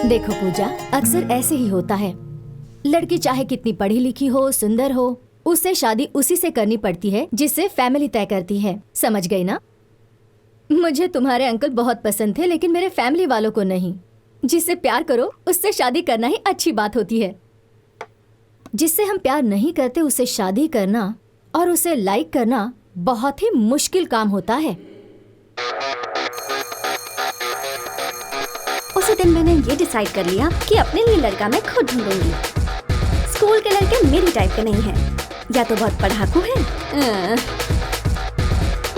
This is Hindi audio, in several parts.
देखो पूजा, अक्सर ऐसे ही होता है। लड़की चाहे कितनी पढ़ी लिखी हो, सुंदर हो, उससे शादी उसी से करनी पड़ती है जिससे फैमिली तय करती है। समझ गई ना? मुझे तुम्हारे अंकल बहुत पसंद थे, लेकिन मेरे फैमिली वालों को नहीं। जिससे प्यार करो उससे शादी करना ही अच्छी बात होती है। जिससे हम प्यार नहीं करते उससे शादी करना और उसे लाइक करना बहुत ही मुश्किल काम होता है। उसी दिन मैंने ये डिसाइड कर लिया कि अपने लिए लड़का मैं खुद ढूंढूंगी। स्कूल के लड़के मेरी टाइप के नहीं हैं, या तो बहुत पढ़ाकू हैं,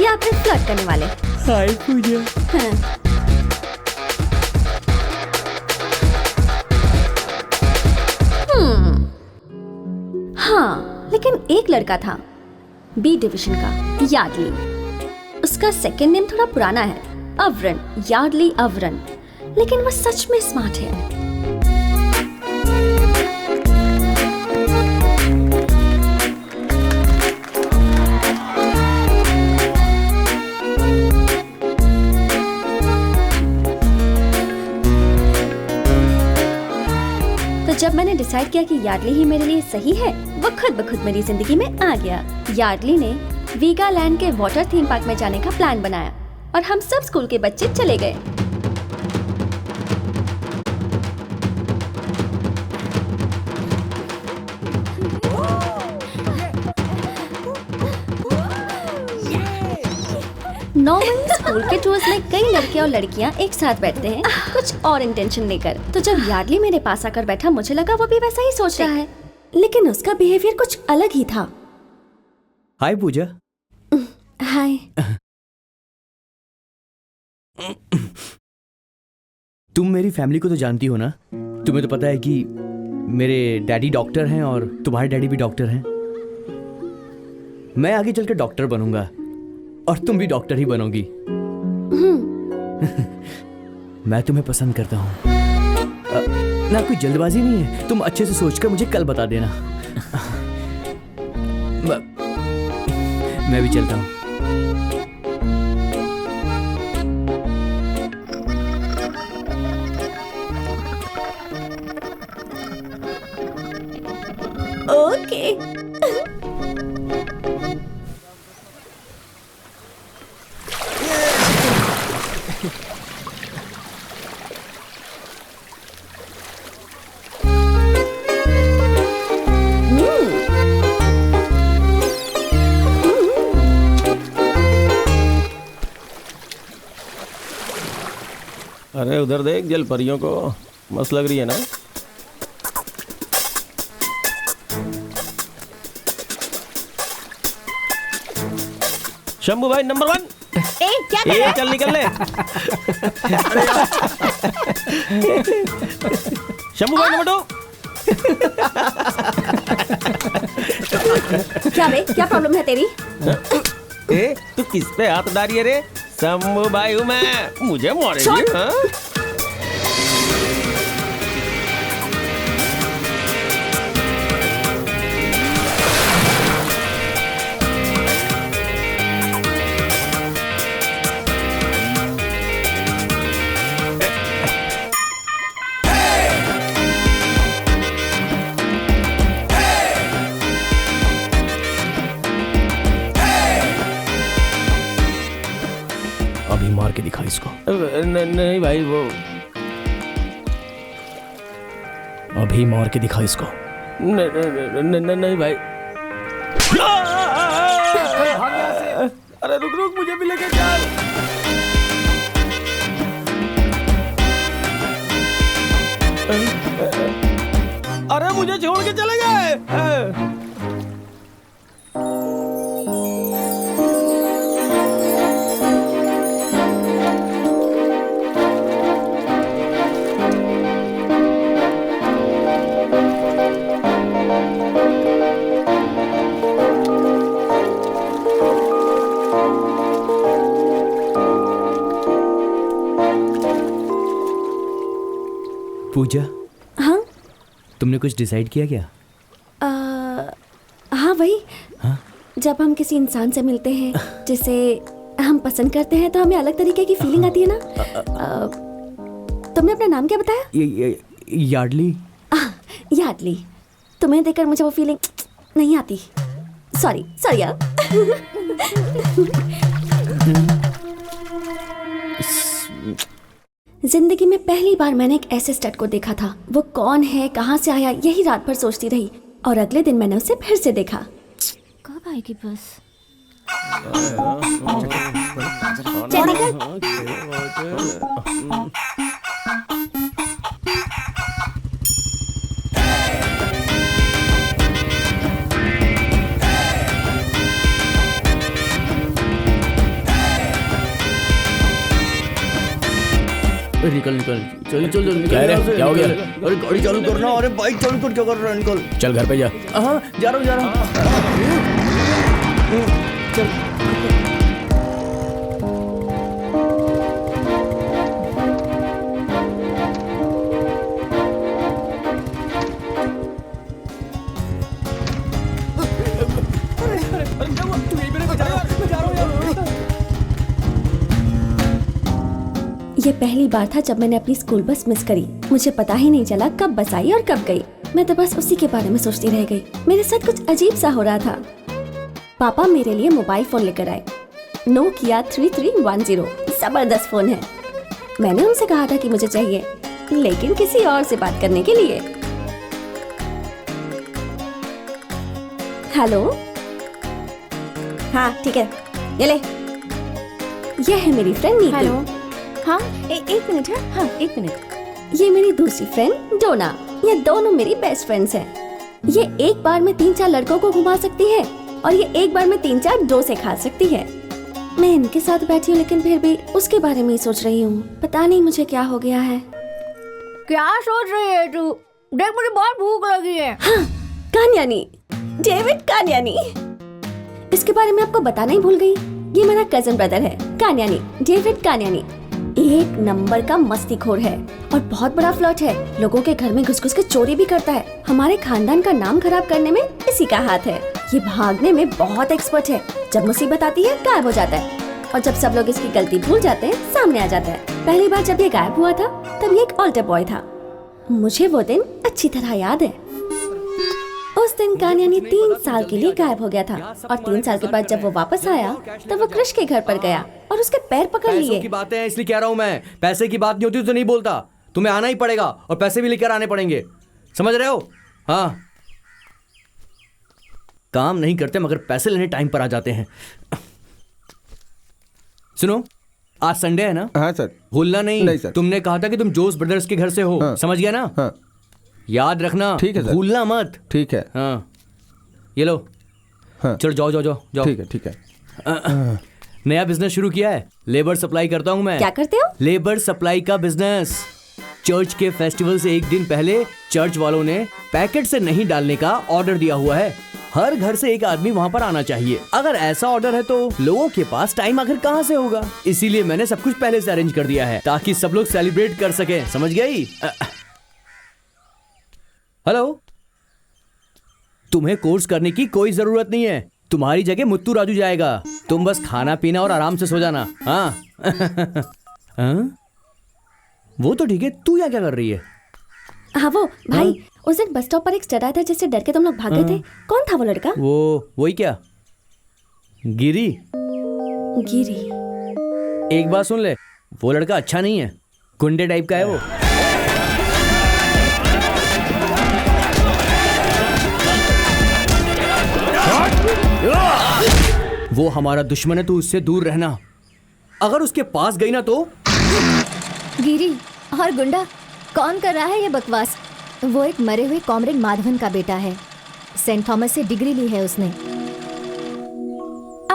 या फिर फ्लर्ट करने वाले। हाय पूजा। हाँ, लेकिन एक लड़का था बी डिवीजन का, यार्डली। उसका सेकंड नेम थोड़ा पुराना है, अवरन, यार्डली अवरन, लेकिन वो सच में स्मार्ट है। तो जब मैंने डिसाइड किया कि यार्डली ही मेरे लिए सही है, वो खुद ब खुद मेरी जिंदगी में आ गया। यार्डली ने वीगालैंड के वाटर थीम पार्क में जाने का प्लान बनाया और हम सब स्कूल के बच्चे चले गए। नॉर्मली स्कूल के टूर्स में कई लड़के और लड़कियां एक साथ बैठते हैं, कुछ और इंटेंशन लेकर। तो जब यार्डली मेरे पास आकर बैठा, मुझे लगा वो भी वैसा ही सोच रहा है, लेकिन उसका बिहेवियर कुछ अलग ही था। हाय पूजा। हाय। तुम मेरी फैमिली को तो जानती हो ना? तुम्हें तो पता है कि मेरे डैडी डॉक्टर हैं और तुम्हारे डैडी भी डॉक्टर हैं। मैं आगे चलकर डॉक्टर बनूंगा और तुम भी डॉक्टर ही बनोगी। मैं तुम्हें पसंद करता हूँ ना, कोई जल्दबाजी नहीं है। तुम अच्छे से सोचकर मुझे कल बता देना। मैं भी चलता हूँ। ओके। अरे उधर देख, जल परियों को मस्त लग रही है ना। शंभू भाई नंबर 1। क्या कर रहा है? चल निकल ले। शंभू भाई नंबर 2। क्या बे, क्या प्रॉब्लम है तेरी? तू किस पे हाथ डाली है रे? शंभू भाई हूँ मैं, मुझे मारेगी? हाँ? अभी मार के दिखा इसको। नहीं भाई, वो अभी मार के दिखा इसको। नहीं भाई। अरे रुक रुक, मुझे भी लेके चल। अरे मुझे छोड़ के चले गए। पूजा, हाँ? तुमने कुछ डिसाइड किया क्या? हाँ वही। हाँ? जब हम किसी इंसान से मिलते हैं जिसे हम पसंद करते हैं तो हमें अलग तरीके की फीलिंग आती है ना। तुमने अपना नाम क्या बताया? यार्डली। यार्डली। तुम्हें देखकर मुझे वो फीलिंग नहीं आती। सॉरी यार। जिंदगी में पहली बार मैंने एक ऐसे स्टड को देखा था। वो कौन है, कहाँ से आया, यही रात भर सोचती रही और अगले दिन मैंने उसे फिर से देखा। कब आएगी बस? निकल चल निकल। क्या हो गया? अरे गाड़ी चालू करना। अरे बाइक चालू कर, क्या कर रहा है? निकल। चल घर पे जा। हाँ जा रहा हूँ। चल। ये पहली बार था जब मैंने अपनी स्कूल बस मिस करी। मुझे पता ही नहीं चला कब बस आई और कब गई। मैं तो बस उसी के बारे में सोचती रह गई। मेरे साथ कुछ अजीब सा हो रहा था। पापा मेरे लिए मोबाइल फोन लेकर आए। नोकिया 3310 जबरदस्त फोन है। मैंने उनसे कहा था कि मुझे चाहिए, लेकिन किसी और से बात करने के लिए। हेलो, हाँ ठीक है, ये ले। ये है मेरी फ्रेंड नीतू। हेलो। हाँ एक मिनट है। हाँ 1 मिनट। ये मेरी दूसरी फ्रेंड डोना। ये दोनों मेरी बेस्ट फ्रेंड्स हैं। ये एक बार में 3-4 लड़कों को घुमा सकती है और ये एक बार में 3-4 डोसे खा सकती है। मैं इनके साथ बैठी हूँ लेकिन फिर भी उसके बारे में ही सोच रही हूँ। पता नहीं मुझे क्या हो गया है। क्या सोच रही है तू? देख मुझे बहुत भूख लगी है। हाँ, कान्यानी, डेविड कान्यानी। इसके बारे में आपको बताना ही भूल गई। ये मेरा कजन ब्रदर है, कान्यानी, डेविड कान्यानी। एक नंबर का मस्तीखोर है और बहुत बड़ा फ्लर्ट है। लोगों के घर में घुस-घुस के चोरी भी करता है। हमारे खानदान का नाम खराब करने में इसी का हाथ है। ये भागने में बहुत एक्सपर्ट है। जब मुसीबत आती है गायब हो जाता है और जब सब लोग इसकी गलती भूल जाते हैं सामने आ जाता है। पहली बार जब ये गायब हुआ था तब ये एक ऑल्टर बॉय था। मुझे वो दिन अच्छी तरह याद है। उस दिन कान्यानी 3 साल के लिए गायब हो गया था और 3 साल के बाद जब वो वापस आया तब वो कृष के घर पर गया और उसके पैर पकड़ लिए। पैसों की बातें हैं इसलिए कह रहा हूँ मैं। पैसे की बात नहीं होती तो नहीं बोलता। तुम्हें आना ही पड़ेगा और पैसे भी लेकर आने पड़ेंगे, समझ रहे हो? हाँ, काम नहीं करते मगर पैसे लेने टाइम पर आ जाते हैं। सुनो, आज संडे है ना? हाँ सर। भूलना नहीं। नहीं सर। तुमने कहा था कि तुम जोस ब्रदर्स के घर से हो। हाँ। समझ गया ना? हाँ याद रखना। ठीक है सर। भूलना मत। ठीक है। हाँ, ये लो। हाँ चलो जाओ। ठीक है। नया बिजनेस शुरू किया है। लेबर सप्लाई करता हूँ मैं। क्या करते हो? लेबर सप्लाई का बिजनेस। चर्च के फेस्टिवल से एक दिन पहले चर्च वालों ने पैकेट से नहीं डालने का ऑर्डर दिया हुआ है। हर घर से एक आदमी वहाँ पर आना चाहिए। अगर ऐसा ऑर्डर है तो लोगों के पास टाइम आखिर कहाँ से होगा? इसीलिए मैंने सब कुछ पहले से अरेंज कर दिया है ताकि सब लोग सेलिब्रेट कर सकें। समझ गई? हेलो, तुम्हें कोर्स करने की कोई जरूरत नहीं है। तुम्हारी जगह मुत्तू राजू जाएगा। तुम बस खाना पीना और आराम से सो जाना। हाँ। हाँ? वो तो ठीक है, तू यहाँ क्या कर रही है? हाँ वो भाई, उस दिन बस स्टॉप पर एक स्टड आया था जिससे डर के तुम लोग भाग गए थे। कौन था वो लड़का? वही क्या, गिरी। गिरी। एक बात सुन ले, वो लड़का अच्छा नहीं है, गुंडे टाइप का है वो। वो हमारा दुश्मन है, तू उससे दूर रहना। अगर उसके पास गई ना तो। गिरी और गुंडा, कौन कर रहा है ये बकवास? वो एक मरे हुए कॉमरेड माधवन का बेटा है। सेंट थॉमस से डिग्री ली है उसने।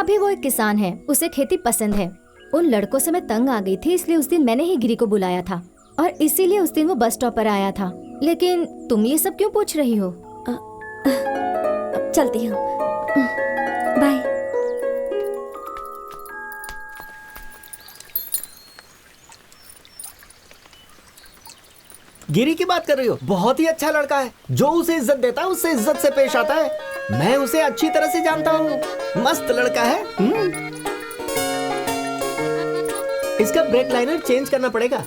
अभी वो एक किसान है, उसे खेती पसंद है। उन लड़कों से मैं तंग आ गई थी, इसलिए उस दिन मैंने ही गिरी को बुलाया था और इसीलिए उस दिन वो बस स्टॉप पर आया था। लेकिन तुम ये सब क्यों पूछ रही हो? चलती हूँ, बाय। गिरी की बात कर रही हो? बहुत ही अच्छा लड़का है। जो उसे इज्जत देता है उससे इज्जत से पेश आता है। मैं उसे अच्छी तरह से जानता हूँ। मस्त लड़का है। इसका ब्रेक लाइनर चेंज करना पड़ेगा।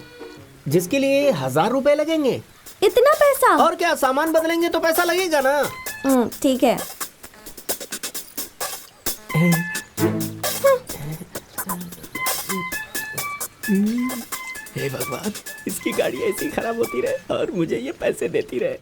जिसके लिए 1000 रुपए लगेंगे। इतना पैसा? और क्या, सामान बदलेंगे तो पैसा लगेगा ना। ठीक है। हे भगवान, इसकी गाड़ी ऐसी खराब होती रहे और मुझे ये पैसे देती रहे।